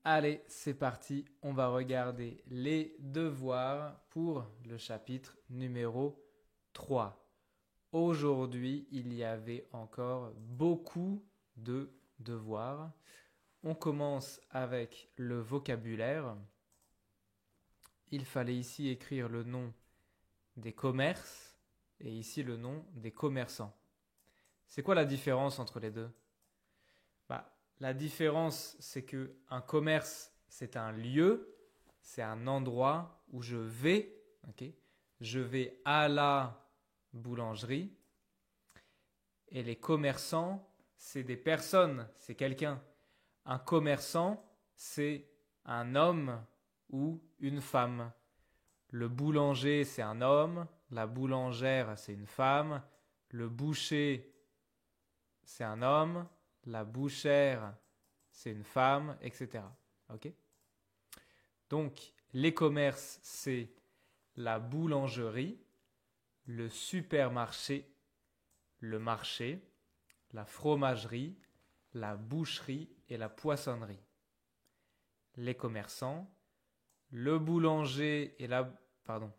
Allez, c'est parti, on va regarder les devoirs pour le chapitre numéro 3. Aujourd'hui, il y avait encore beaucoup de devoirs. On commence avec le vocabulaire. Il fallait ici écrire le nom des commerces et ici le nom des commerçants. C'est quoi la différence entre les deux? La différence, c'est que un commerce, c'est un lieu, c'est un endroit où je vais, ok? Je vais à la boulangerie. Et les commerçants, c'est des personnes, c'est quelqu'un. Un commerçant, c'est un homme ou une femme. Le boulanger, c'est un homme. La boulangère, c'est une femme. Le boucher, c'est un homme. La bouchère, c'est une femme, etc. Ok? Donc, les commerces, c'est la boulangerie, le supermarché, le marché, la fromagerie, la boucherie et la poissonnerie. Les commerçants, le boulanger et la pardon.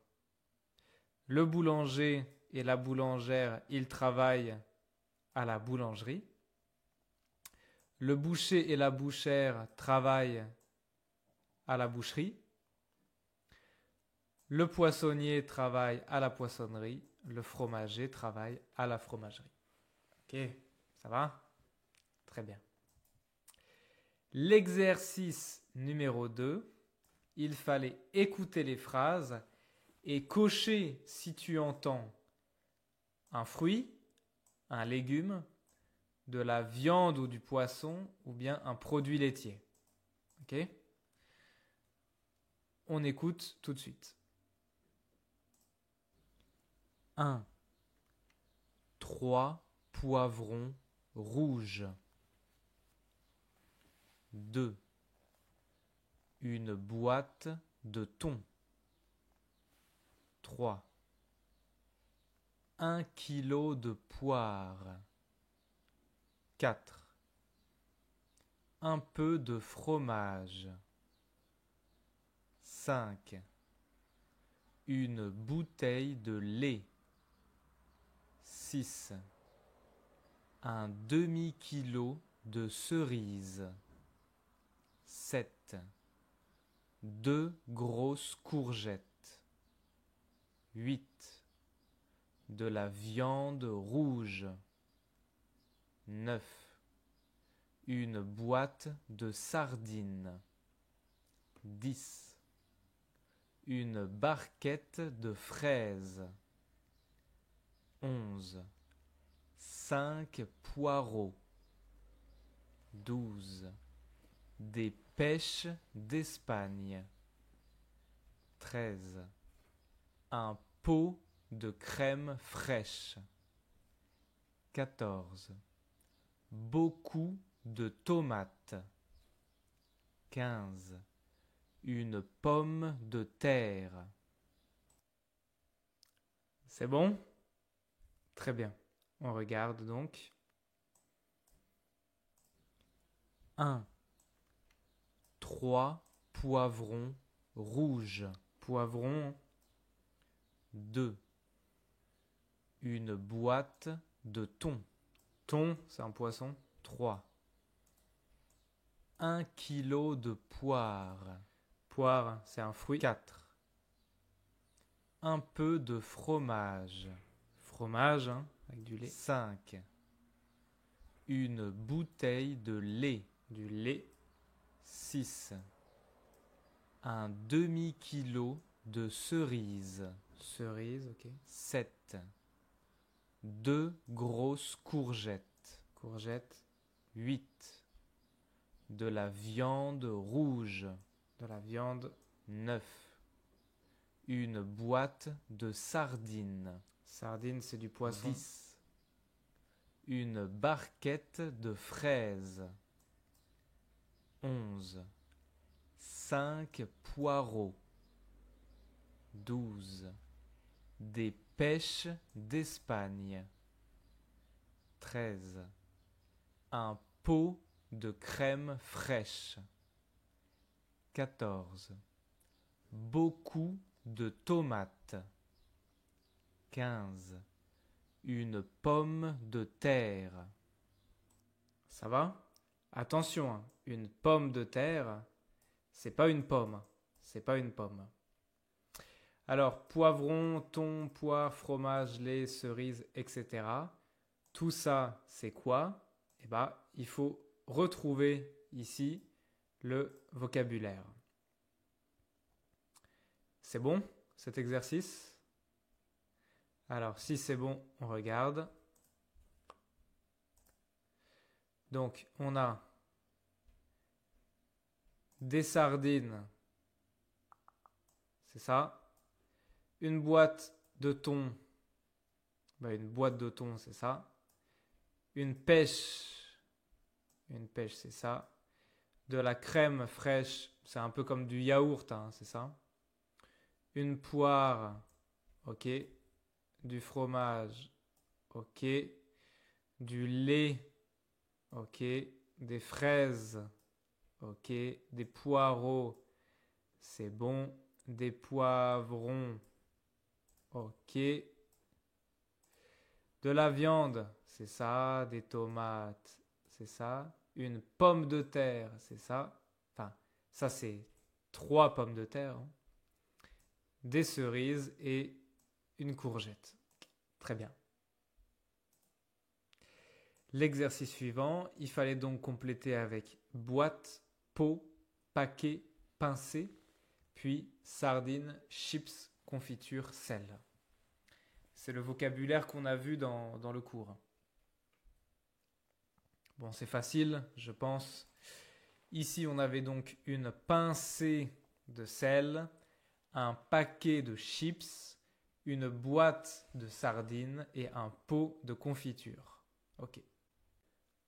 Le boulanger et la boulangère, ils travaillent à la boulangerie. Le boucher et la bouchère travaillent à la boucherie. Le poissonnier travaille à la poissonnerie. Le fromager travaille à la fromagerie. Ok, ça va? Très bien. L'exercice numéro 2, il fallait écouter les phrases et cocher si tu entends un fruit, un légume, de la viande ou du poisson ou bien un produit laitier. Ok? On écoute tout de suite. 1. 3 poivrons rouges. 2. Une boîte de thon. 3. 1 kilo de poire. 4. Un peu de fromage. 5. Une bouteille de lait. 6. Un demi-kilo de cerises. 7. 2 grosses courgettes. 8. De la viande rouge. 9. Une boîte de sardines. 10. Une barquette de fraises. 11. 5 poireaux. 12. Des pêches d'Espagne. 13. Un pot de crème fraîche. 14. Beaucoup de tomates. 15. Une pomme de terre. C'est bon? Très bien. On regarde donc. 1. 3 poivrons rouges. Poivrons. 2. Une boîte de thon. Thon, c'est un poisson. 3. 1 kilo de poire. Poire, c'est un fruit. 4. Un peu de fromage. Fromage, hein, avec du lait. 5. Une bouteille de lait. Du lait. 6. Un demi-kilo de cerises. Cerises, ok. 7. 2 grosses courgettes. Courgettes. 8. De la viande rouge. De la viande. 9. Une boîte de sardines. Sardines, c'est du poisson. 10. Une barquette de fraises. 11. 5 poireaux. 12. Des pêches d'Espagne. 13. Un pot de crème fraîche. 14. Beaucoup de tomates. 15. Une pomme de terre. Ça va? Attention, hein, une pomme de terre, c'est pas une pomme. C'est pas une pomme. Alors, poivron, thon, poire, fromage, lait, cerise, etc. Tout ça, c'est quoi? Eh bien, il faut retrouver ici le vocabulaire. C'est bon, cet exercice? Alors, si c'est bon, on regarde. Donc, on a des sardines, c'est ça. Une boîte de thon, une boîte de thon, c'est ça. Une pêche, c'est ça. De la crème fraîche, c'est un peu comme du yaourt, hein, c'est ça. Une poire, ok. Du fromage, ok. Du lait, ok. Des fraises, ok. Des poireaux, c'est bon. Des poivrons, ok. De la viande, c'est ça. Des tomates, c'est ça. Une pomme de terre, c'est ça. Enfin, ça c'est 3 pommes de terre. Hein. Des cerises et une courgette. Très bien. L'exercice suivant, il fallait donc compléter avec boîte, pot, paquet, pincée, puis sardines, chips, confiture, sel. C'est le vocabulaire qu'on a vu dans le cours. Bon, c'est facile, je pense. Ici, on avait donc une pincée de sel, un paquet de chips, une boîte de sardines et un pot de confiture. Ok.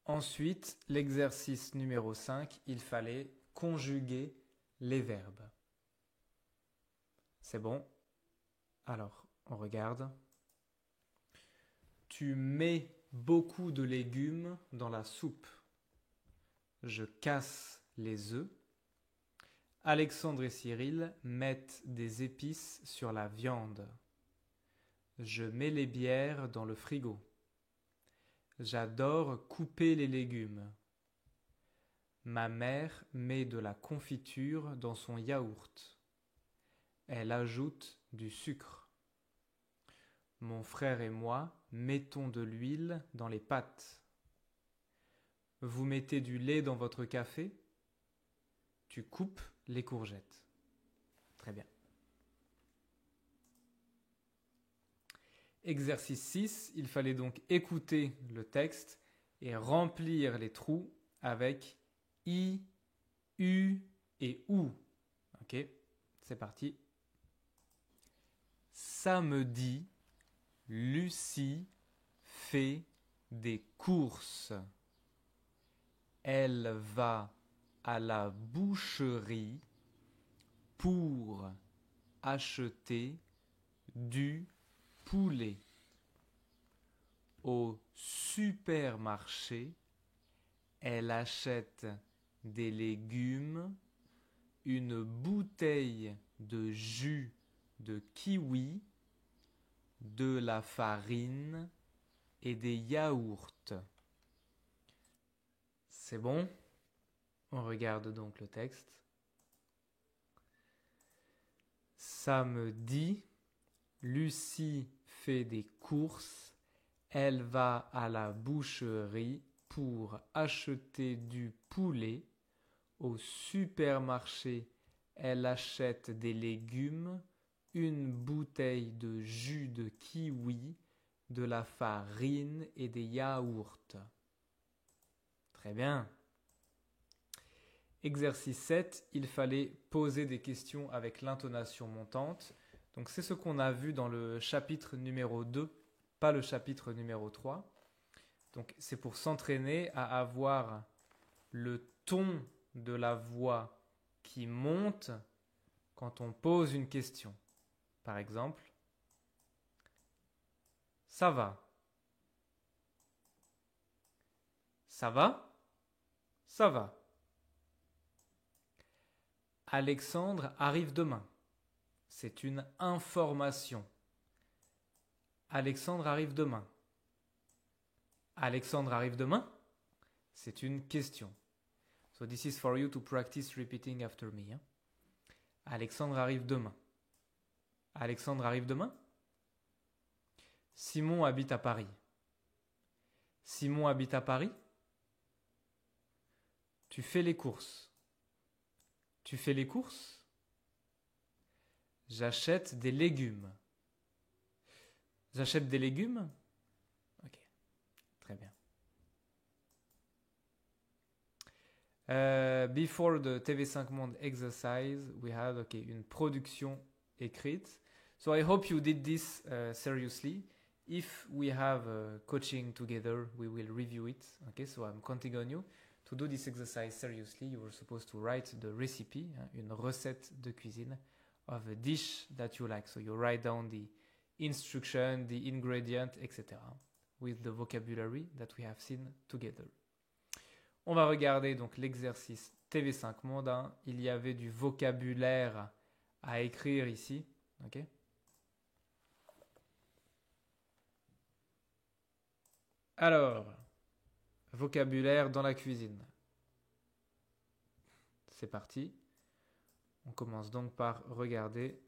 Ensuite, l'exercice numéro 5, il fallait conjuguer les verbes. C'est bon? Alors, on regarde. Tu mets beaucoup de légumes dans la soupe. Je casse les œufs. Alexandre et Cyril mettent des épices sur la viande. Je mets les bières dans le frigo. J'adore couper les légumes. Ma mère met de la confiture dans son yaourt. Elle ajoute du sucre. Mon frère et moi mettons de l'huile dans les pâtes. Vous mettez du lait dans votre café? Tu coupes les courgettes. Très bien. Exercice 6, il fallait donc écouter le texte et remplir les trous avec I, U et OU. Ok, c'est parti. Samedi, Lucie fait des courses. Elle va à la boucherie pour acheter du poulet. Au supermarché, elle achète des légumes, une bouteille de jus de kiwi, de la farine et des yaourts. C'est bon? On regarde donc le texte. Samedi, Lucie fait des courses. Elle va à la boucherie pour acheter du poulet. Au supermarché, elle achète des légumes, une bouteille de jus de kiwi, de la farine et des yaourts. Très bien. Exercice 7, il fallait poser des questions avec l'intonation montante. Donc c'est ce qu'on a vu dans le chapitre numéro 2, pas le chapitre numéro 3. Donc c'est pour s'entraîner à avoir le ton de la voix qui monte quand on pose une question. Par exemple, ça va? Ça va? Ça va. Alexandre arrive demain. C'est une information. Alexandre arrive demain. Alexandre arrive demain? C'est une question. So this is for you to practice repeating after me. Hein? Alexandre arrive demain. Alexandre arrive demain? Simon habite à Paris. Simon habite à Paris? Tu fais les courses. Tu fais les courses? J'achète des légumes. J'achète des légumes? Ok, très bien. Before the TV5 Monde exercise, we had une production écrite. So I hope you did this seriously. If we have coaching together, we will review it. Okay, so I'm counting on you. To do this exercise seriously, you were supposed to write the recipe, une recette de cuisine of a dish that you like. So you write down the instruction, the ingredient, etc. with the vocabulary that we have seen together. On va regarder donc l'exercice TV5 Monde 1. Il y avait du vocabulaire à écrire ici. Ok. Alors, vocabulaire dans la cuisine. C'est parti. On commence donc par regarder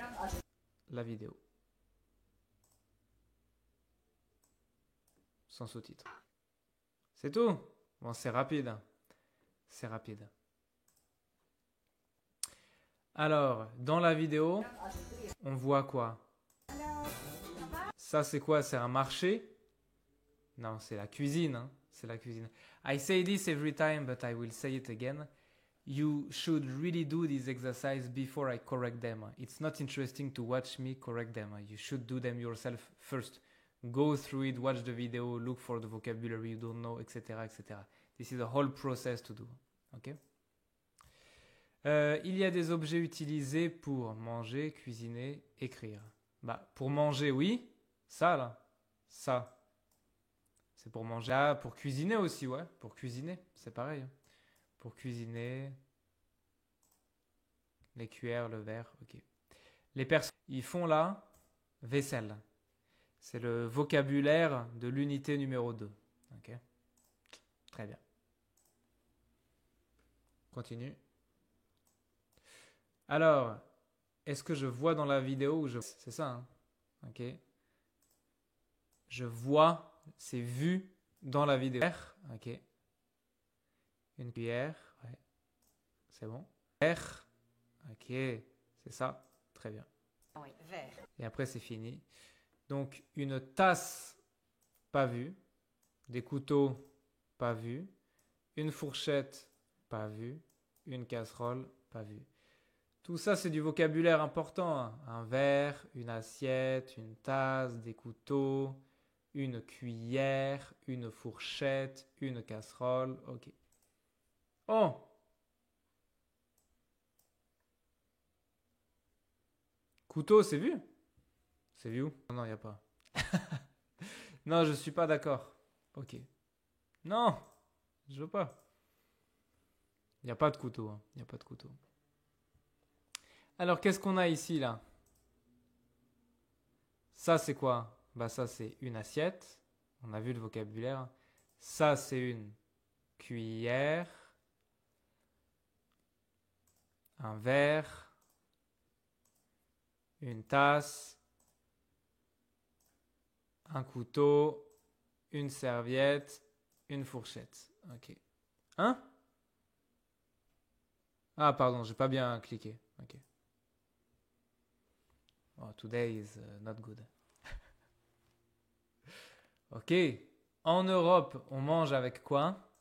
la vidéo. Sans sous-titres. C'est tout. Bon, c'est rapide. C'est rapide. Alors, dans la vidéo, on voit quoi? Ça, c'est quoi? C'est un marché? Non, c'est la cuisine. Hein? C'est la cuisine. I say this every time, but I will say it again. You should really do this exercise before I correct them. It's not interesting to watch me correct them. You should do them yourself first. Go through it, watch the video, look for the vocabulary you don't know, etc., etc. This is a whole process to do. Okay? Il y a des objets utilisés pour manger, cuisiner, écrire. Bah, pour manger, oui. Ça, là. Ça. C'est pour manger. Ah, pour cuisiner aussi, ouais. Pour cuisiner, c'est pareil. Pour cuisiner. Les cuillères, le verre, ok. Les personnes, ils font la vaisselle. C'est le vocabulaire de l'unité numéro 2. Ok. Très bien. Continue. Alors, est-ce que je vois dans la vidéo ou je... C'est ça, hein? Ok. Je vois, c'est vu dans la vidéo. Ok. Une cuillère, ouais. C'est bon. Verre, ok. C'est ça, très bien. Oui, verre. Et après, c'est fini. Donc, une tasse, pas vue. Des couteaux, pas vus. Une fourchette, pas vue. Une casserole, pas vue. Tout ça, c'est du vocabulaire important. Hein. Un verre, une assiette, une tasse, des couteaux, une cuillère, une fourchette, une casserole. Ok. Oh! Couteau, c'est vu? C'est vu où? Non, il n'y a pas. Non, je suis pas d'accord. Ok. Non, je veux pas. Il n'y a pas de couteau. Hein. Il n'y a pas de couteau. Alors, qu'est-ce qu'on a ici, là? Ça, c'est quoi? Bah, ça, c'est une assiette. On a vu le vocabulaire. Ça, c'est une cuillère. Un verre. Une tasse. Un couteau. Une serviette. Une fourchette. Ok. Hein? Ah, pardon, j'ai pas bien cliqué. Ok. Oh, today is not good. Ok. En Europe, on mange avec quoi?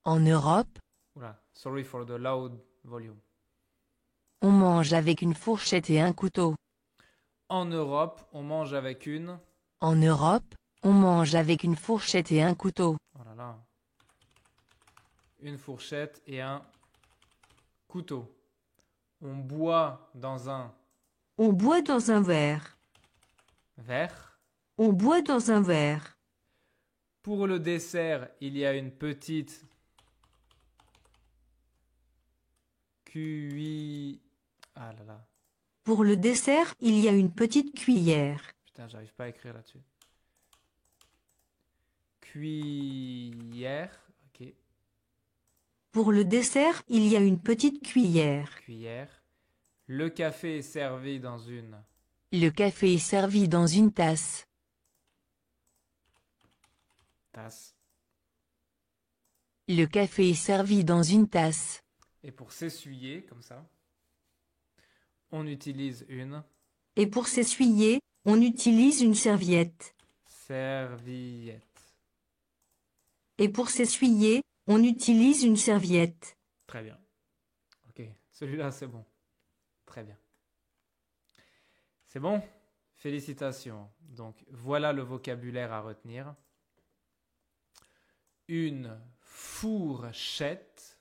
En Europe, Oula, sorry for the loud volume. on mange avec une fourchette et un couteau. En Europe, on mange avec une... En Europe, on mange avec une fourchette et un couteau. Oh là là. Une fourchette et un couteau. On boit dans un On boit dans un verre. verre. On boit dans un verre. Pour le dessert, il y a une petite cuillère. Ah là là. Pour le dessert, il y a une petite cuillère. Putain, j'arrive pas à écrire là-dessus. Cuillère. Ok. Pour le dessert, il y a une petite cuillère. Cuillère. Le café est servi dans une Le café est servi dans une tasse. tasse. Le café est servi dans une tasse. Et pour s'essuyer, comme ça, on utilise une Et pour s'essuyer, on utilise une serviette. serviette. Et pour s'essuyer, on utilise une serviette. Très bien. Ok, celui-là c'est bon. Très bien. C'est bon? Félicitations. Donc voilà le vocabulaire à retenir. Une fourchette,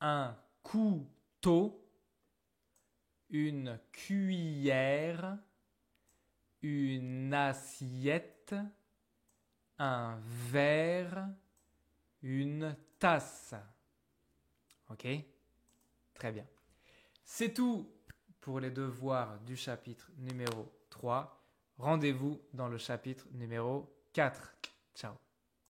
un couteau, une cuillère, une assiette, un verre, une tasse. Ok? Très bien. C'est tout pour les devoirs du chapitre numéro 3. Rendez-vous dans le chapitre numéro 4. Ciao.